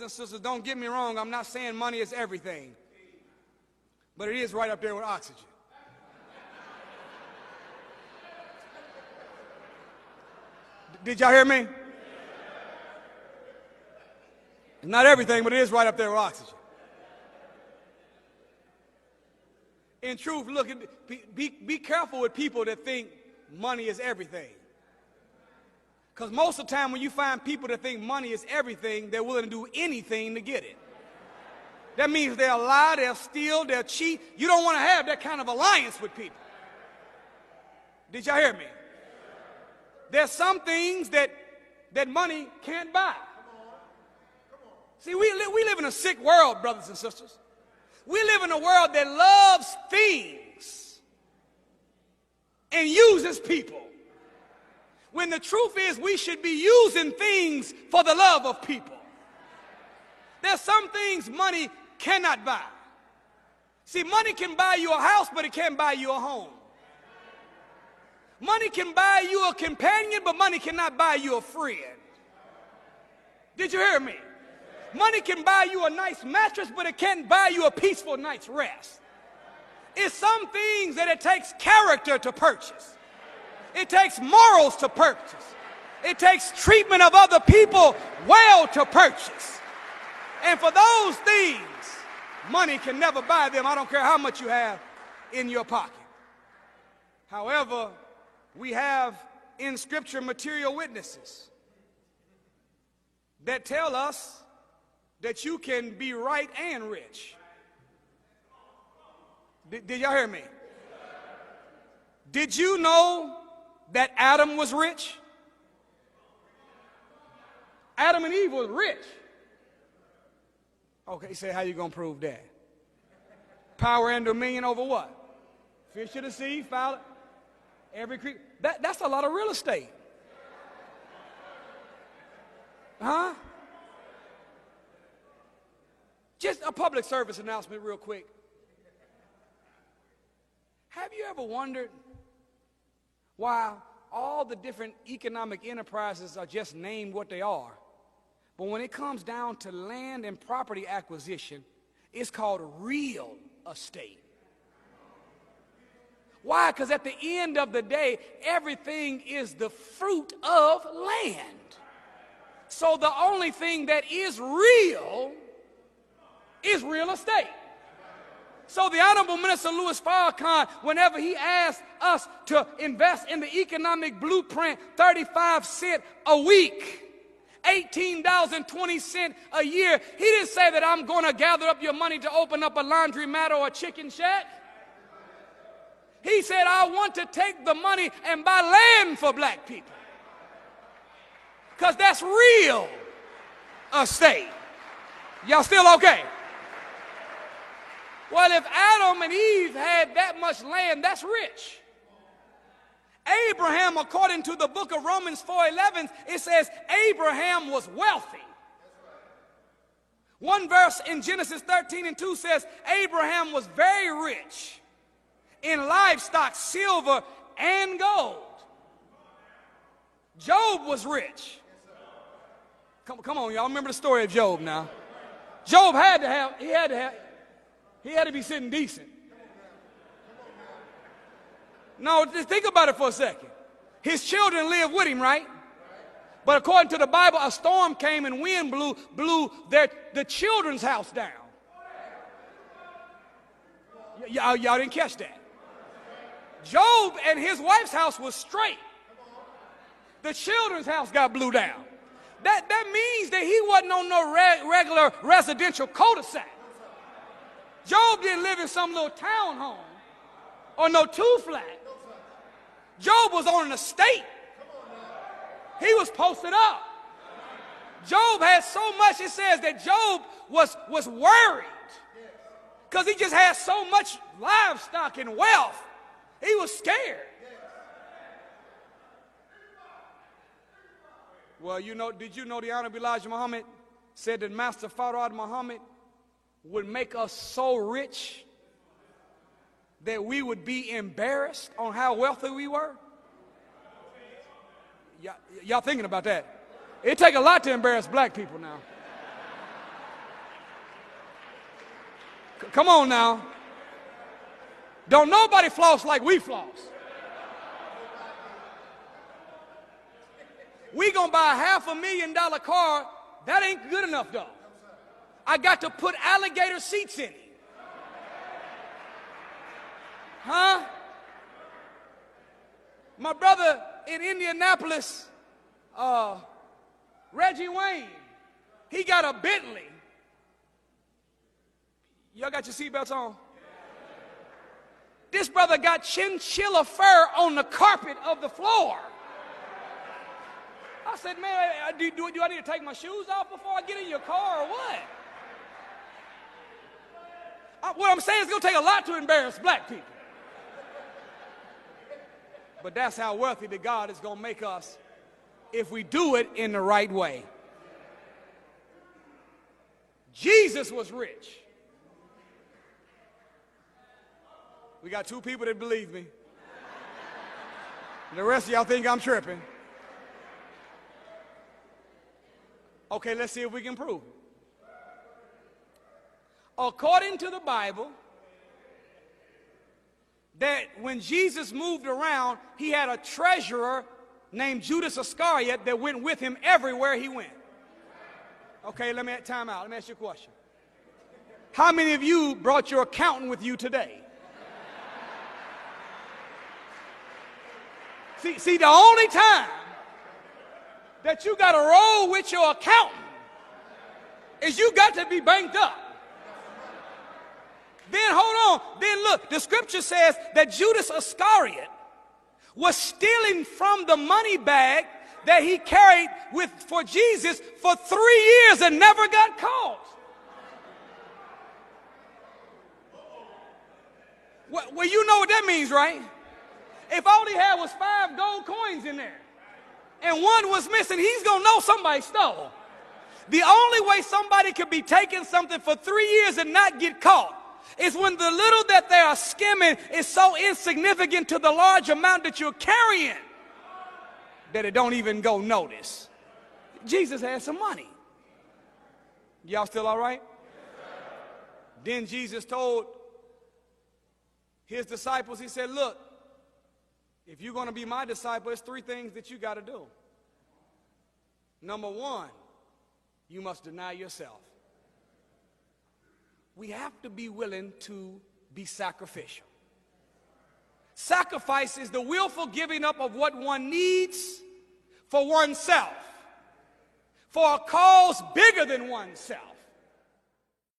and sisters, don't get me wrong, I'm not saying money is everything, but it is right up there with oxygen. Did y'all hear me? It's not everything, but it is right up there with oxygen. In truth, look, be careful with people that think money is everything. Because most of the time when you find people that think money is everything, they're willing to do anything to get it. That means they'll lie, they'll steal, they'll cheat. You don't want to have that kind of alliance with people. Did y'all hear me? There's some things that money can't buy. See, we live in a sick world, brothers and sisters. We live in a world that loves things and uses people. When the truth is we should be using things for the love of people. There's some things money cannot buy. See, money can buy you a house, but it can't buy you a home. Money can buy you a companion, but money cannot buy you a friend. Did you hear me? Money can buy you a nice mattress, but it can't buy you a peaceful night's rest. It's some things that it takes character to purchase. It takes morals to purchase. It takes treatment of other people well to purchase. And for those things, money can never buy them. I don't care how much you have in your pocket. However, we have in Scripture material witnesses that tell us that you can be right and rich. Did y'all hear me? Did you know that Adam was rich? Adam and Eve was rich. Okay, say how you gonna prove that? Power and dominion over what? Fish of the sea, fowl, every creature. That's a lot of real estate. Huh? Just a public service announcement real quick. Have you ever wondered why all the different economic enterprises are just named what they are, but when it comes down to land and property acquisition, it's called real estate? Why? Because at the end of the day, everything is the fruit of land. So the only thing that is real estate. So the Honorable Minister Louis Farrakhan, whenever he asked us to invest in the economic blueprint, 35 cents a week, $18.20 a year, he didn't say that I'm going to gather up your money to open up a laundromat or a chicken shack. He said, I want to take the money and buy land for black people. Because that's real estate. Y'all still okay? Well, if Adam and Eve had that much land, that's rich. Abraham, according to the book of Romans 4:11, it says Abraham was wealthy. One verse in Genesis 13:2 says Abraham was very rich in livestock, silver, and gold. Job was rich. Come on, y'all. Remember the story of Job now. Job had to be sitting decent. No, just think about it for a second. His children lived with him, right? But according to the Bible, a storm came and wind blew the children's house down. Y'all didn't catch that. Job and his wife's house was straight. The children's house got blew down. That means that he wasn't on no regular residential cul-de-sac. Job didn't live in some little townhome or no two-flat. Job was on an estate. He was posted up. Job had so much, it says that Job was worried because he just had so much livestock and wealth. He was scared. Well, did you know the Honorable Elijah Muhammad said that Master Farad Muhammad would make us so rich that we would be embarrassed on how wealthy we were? Y'all thinking about that? It take a lot to embarrass black people now. Come on now. Don't nobody floss like we floss. We gonna buy a $500,000 car. That ain't good enough though. I got to put alligator seats in it. Huh? My brother in Indianapolis, Reggie Wayne, he got a Bentley. Y'all got your seatbelts on? This brother got chinchilla fur on the carpet of the floor. I said, man, do I need to take my shoes off before I get in your car or what? What I'm saying is it's going to take a lot to embarrass black people. But that's how wealthy that God is going to make us if we do it in the right way. Jesus was rich. We got two people that believe me. The rest of y'all think I'm tripping. Okay, let's see if we can prove it. According to the Bible, that when Jesus moved around, he had a treasurer named Judas Iscariot that went with him everywhere he went. Okay, let me time out. Let me ask you a question. How many of you brought your accountant with you today? See, the only time that you got to roll with your accountant is you got to be banked up. Then hold on. Then look, the scripture says that Judas Iscariot was stealing from the money bag that he carried for Jesus for 3 years and never got caught. Well, you know what that means, right? If all he had was 5 gold coins in there and one was missing, he's going to know somebody stole. The only way somebody could be taking something for 3 years and not get caught is when the little that they are skimming is so insignificant to the large amount that you're carrying that it don't even go notice. Jesus had some money. Y'all still all right? Then Jesus told his disciples, he said, look, if you're going to be my disciple, there's 3 things that you got to do. Number 1, you must deny yourself. We have to be willing to be sacrificial. Sacrifice is the willful giving up of what one needs for oneself, for a cause bigger than oneself.